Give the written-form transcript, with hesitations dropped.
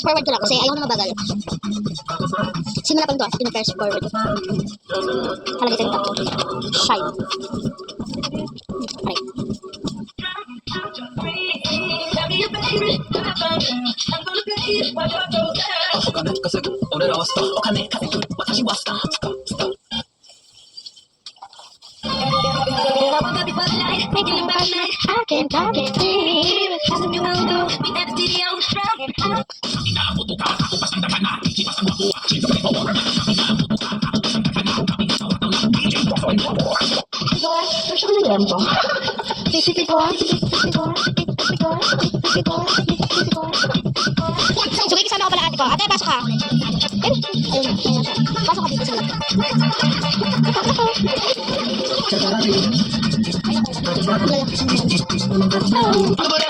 forward ko lang kasi ayaw na mabagal. Simula pa rin to, pina-press forward. Talagay tayo tatlo. Shine. Aray. Sugay kasama ko pala ate ko. Ate, pasok ka. Ayun, pasok ka dito sila. Ano ba